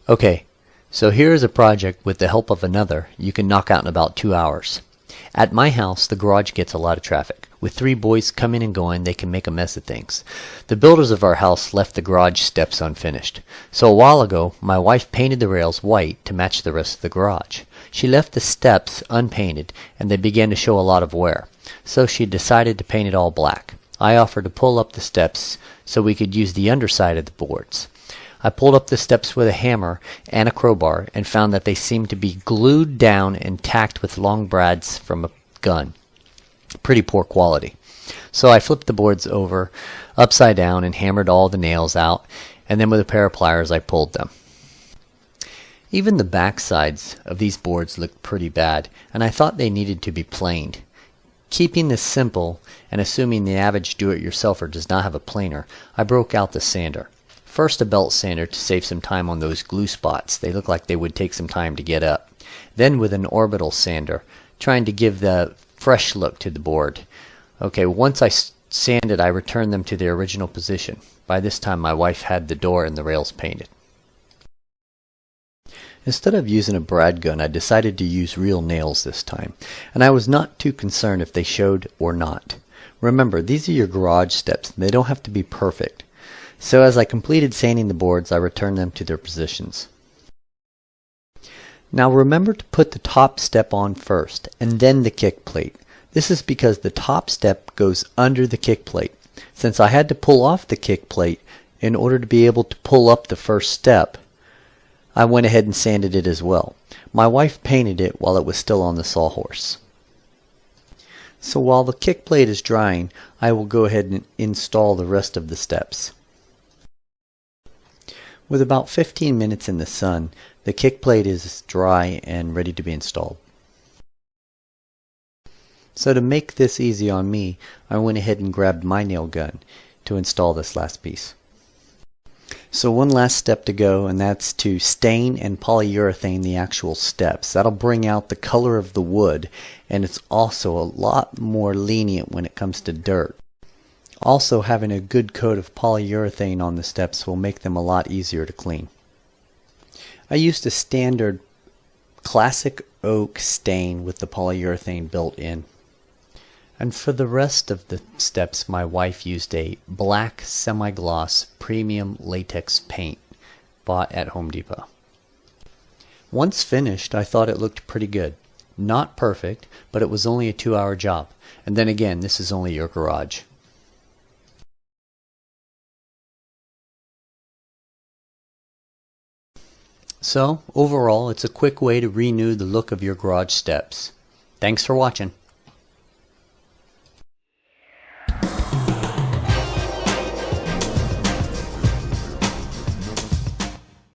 Okay, so here is a project with the help of another you can knock out in about 2 hours. At my house, the garage gets a lot of traffic. With 3 boys coming and going, they can make a mess of things. The builders of our house left the garage steps unfinished. So a while ago, my wife painted the rails white to match the rest of the garage. She left the steps unpainted, and they began to show a lot of wear. So she decided to paint it all black. I offered to pull up the steps so we could use the underside of the boards. I pulled up the steps with a hammer and a crowbar and found that they seemed to be glued down and tacked with long brads from a gun. Pretty poor quality. So I flipped the boards over upside down and hammered all the nails out, and then with a pair of pliers I pulled them. Even the back sides of these boards looked pretty bad, and I thought they needed to be planed. Keeping this simple, and assuming the average do-it-yourselfer does not have a planer, I broke out the sander. First a belt sander to save some time on those glue spots. They look like they would take some time to get up. Then with an orbital sander, trying to give the fresh look to the board. Okay, once I sanded, I returned them to their original position. By this time my wife had the door and the rails painted. Instead of using a brad gun, I decided to use real nails this time, and I was not too concerned if they showed or not. Remember, these are your garage steps, and they don't have to be perfect. So as I completed sanding the boards, I returned them to their positions. Now remember to put the top step on first, and then the kick plate. This is because the top step goes under the kick plate. Since I had to pull off the kick plate in order to be able to pull up the first step, I went ahead and sanded it as well. My wife painted it while it was still on the sawhorse. So while the kick plate is drying, I will go ahead and install the rest of the steps. With about 15 minutes in the sun, the kick plate is dry and ready to be installed. So to make this easy on me, I went ahead and grabbed my nail gun to install this last piece. So one last step to go, and that's to stain and polyurethane the actual steps. That'll bring out the color of the wood, and it's also a lot more lenient when it comes to dirt. Also, having a good coat of polyurethane on the steps will make them a lot easier to clean. I used a standard classic oak stain with the polyurethane built in. And for the rest of the steps, my wife used a black semi-gloss premium latex paint bought at Home Depot. Once finished, I thought it looked pretty good. Not perfect, but it was only a 2-hour job. And then again, this is only your garage. So, overall, it's a quick way to renew the look of your garage steps. Thanks for watching.